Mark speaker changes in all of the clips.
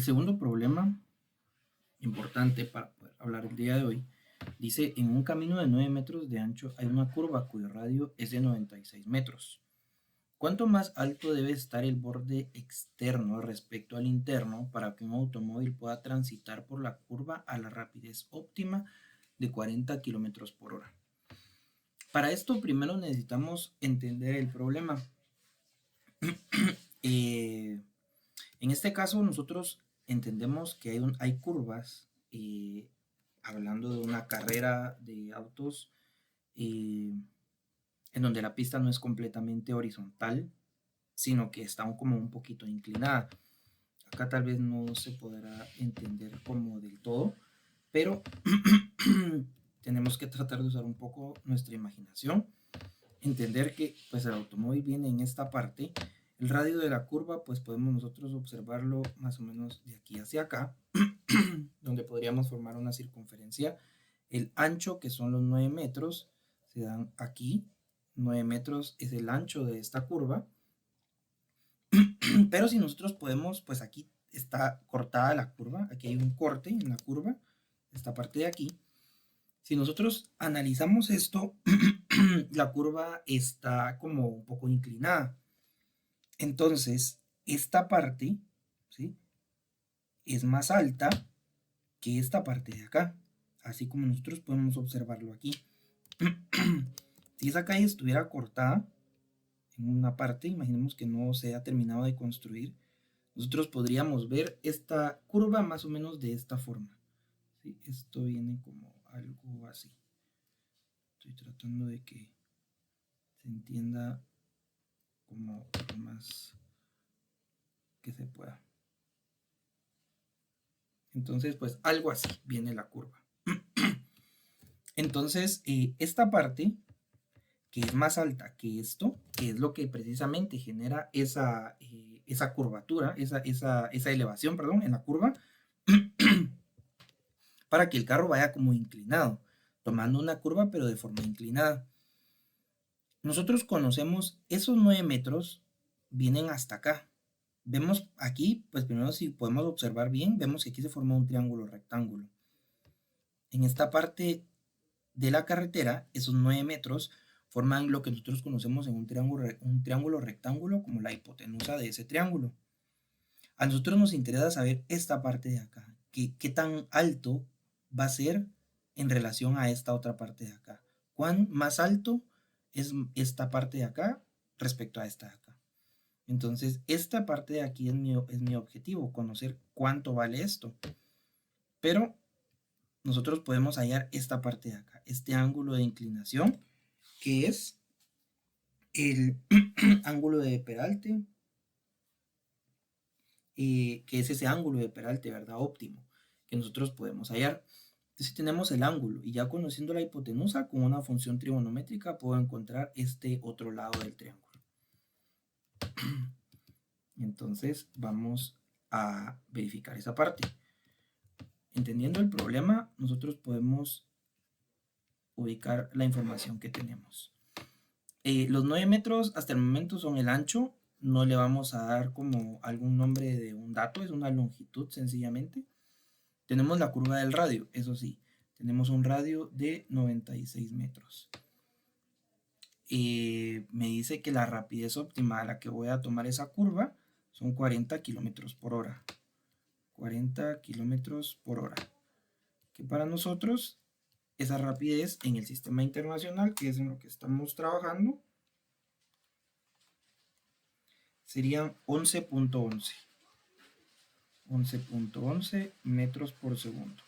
Speaker 1: segundo problema importante para poder hablar el día de hoy dice: en un camino de 9 metros de ancho hay una curva cuyo radio es de 96 metros. ¿Cuánto más alto debe estar el borde externo respecto al interno para que un automóvil pueda transitar por la curva a la rapidez óptima de 40 kilómetros por hora? Para esto primero necesitamos entender el problema. En este caso nosotros entendemos que hay curvas, hablando de una carrera de autos, en donde la pista no es completamente horizontal, sino que está como un poquito inclinada. Acá tal vez no se podrá entender como del todo, pero tenemos que tratar de usar un poco nuestra imaginación, entender que pues el automóvil viene en esta parte, el radio de la curva pues podemos nosotros observarlo más o menos de aquí hacia acá, donde podríamos formar una circunferencia. El ancho, que son los 9 metros, se dan aquí. 9 metros es el ancho de esta curva. Pero si nosotros podemos, pues aquí está cortada la curva, aquí hay un corte en la curva, esta parte de aquí. Si nosotros analizamos esto, la curva está como un poco inclinada. Entonces, esta parte, ¿sí?, es más alta que esta parte de acá, así como nosotros podemos observarlo aquí. Si esa calle estuviera cortada en una parte, imaginemos que no se ha terminado de construir, nosotros podríamos ver esta curva más o menos de esta forma, ¿sí? Esto viene como algo así. Estoy tratando de que se entienda como lo más que se pueda. Entonces, pues algo así viene la curva. Entonces, esta parte, que es más alta que esto, que es lo que precisamente genera esa curvatura, esa elevación, perdón, en la curva, para que el carro vaya como inclinado, tomando una curva pero de forma inclinada. Nosotros conocemos esos 9 metros, vienen hasta acá. Vemos aquí, pues primero, si podemos observar bien, vemos que aquí se forma un triángulo rectángulo. En esta parte de la carretera, esos 9 metros forman lo que nosotros conocemos en un triángulo rectángulo como la hipotenusa de ese triángulo. A nosotros nos interesa saber esta parte de acá, qué tan alto va a ser en relación a esta otra parte de acá. ¿Cuán más alto es esta parte de acá respecto a esta de acá? Entonces, esta parte de aquí es mi objetivo, conocer cuánto vale esto. Pero nosotros podemos hallar esta parte de acá, este ángulo de inclinación, que es el ángulo de Peralte, que es ese ángulo de Peralte, ¿verdad? Óptimo, que nosotros podemos hallar. Entonces, si tenemos el ángulo y ya conociendo la hipotenusa, con una función trigonométrica puedo encontrar este otro lado del triángulo. Entonces, vamos a verificar esa parte. Entendiendo el problema, nosotros podemos ubicar la información que tenemos. Los 9 metros hasta el momento son el ancho, no le vamos a dar como algún nombre de un dato, es una longitud sencillamente. Tenemos la curva del radio, eso sí, tenemos un radio de 96 metros. Me dice que la rapidez óptima a la que voy a tomar esa curva son 40 kilómetros por hora. 40 kilómetros por hora. Que para nosotros esa rapidez en el sistema internacional, que es en lo que estamos trabajando, serían 11.11. 11.11 metros por segundo.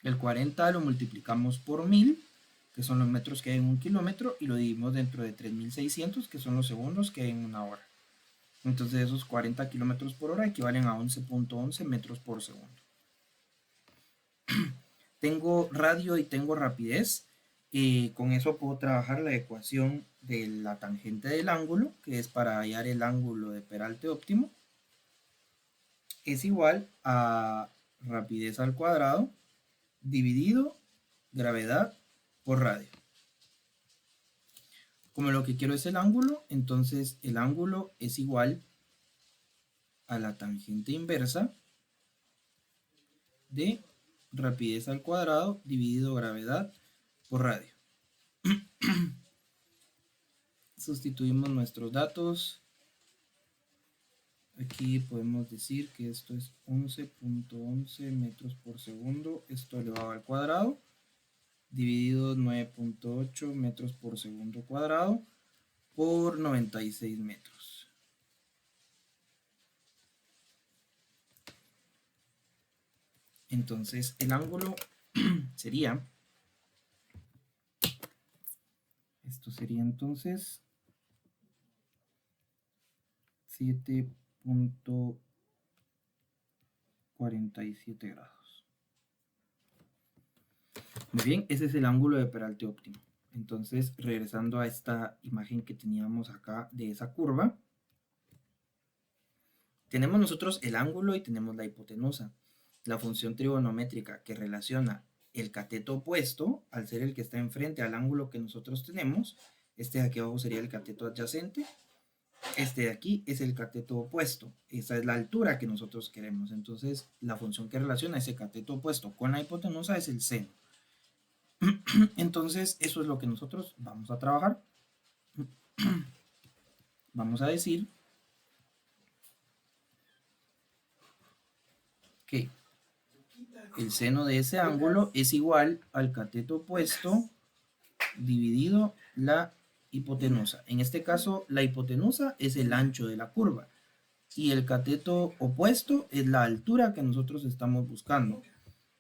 Speaker 1: El 40 lo multiplicamos por 1000, que son los metros que hay en un kilómetro, y lo dividimos dentro de 3600, que son los segundos que hay en una hora. Entonces esos 40 kilómetros por hora equivalen a 11.11 metros por segundo. Tengo radio y tengo rapidez. Con eso puedo trabajar la ecuación de la tangente del ángulo, que es para hallar el ángulo de Peralte óptimo. Es igual a rapidez al cuadrado dividido gravedad por radio. Como lo que quiero es el ángulo, entonces el ángulo es igual a la tangente inversa de rapidez al cuadrado dividido gravedad por radio. Sustituimos nuestros datos. Aquí podemos decir que esto es 11.11 metros por segundo, esto elevado al cuadrado, dividido 9.8 metros por segundo cuadrado por 96 metros. Entonces el ángulo sería, esto sería entonces 7.47 grados. Muy bien, ese es el ángulo de peralte óptimo. Entonces, regresando a esta imagen que teníamos acá de esa curva, tenemos nosotros el ángulo y tenemos la hipotenusa. La función trigonométrica que relaciona el cateto opuesto, al ser el que está enfrente al ángulo que nosotros tenemos, este de aquí abajo sería el cateto adyacente, este de aquí es el cateto opuesto, esa es la altura que nosotros queremos. Entonces, la función que relaciona ese cateto opuesto con la hipotenusa es el seno. Entonces, eso es lo que nosotros vamos a trabajar. Vamos a decir que el seno de ese ángulo es igual al cateto opuesto dividido la hipotenusa. En este caso, la hipotenusa es el ancho de la curva y el cateto opuesto es la altura que nosotros estamos buscando.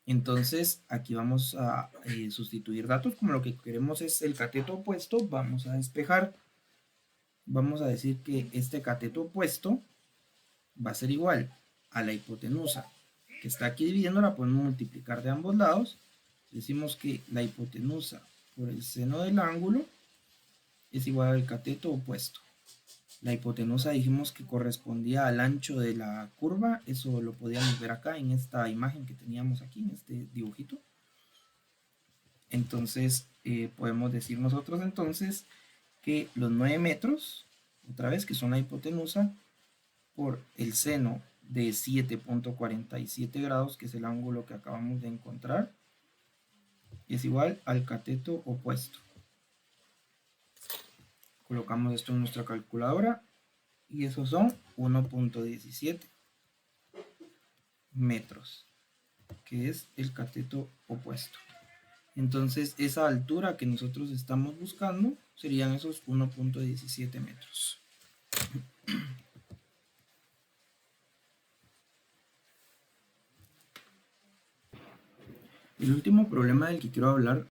Speaker 1: Entonces, aquí vamos a sustituir datos, como lo que queremos es el cateto opuesto, vamos a despejar. Vamos a decir que este cateto opuesto va a ser igual a la hipotenusa que está aquí dividiendo, la podemos multiplicar de ambos lados. Decimos que la hipotenusa por el seno del ángulo es igual al cateto opuesto. La hipotenusa dijimos que correspondía al ancho de la curva, eso lo podíamos ver acá en esta imagen que teníamos aquí, en este dibujito. Entonces podemos decir nosotros entonces que los 9 metros, otra vez que son la hipotenusa, por el seno de 7.47 grados, que es el ángulo que acabamos de encontrar, es igual al cateto opuesto. Colocamos esto en nuestra calculadora y esos son 1.17 metros, que es el cateto opuesto. Entonces esa altura que nosotros estamos buscando serían esos 1.17 metros. El último problema del que quiero hablar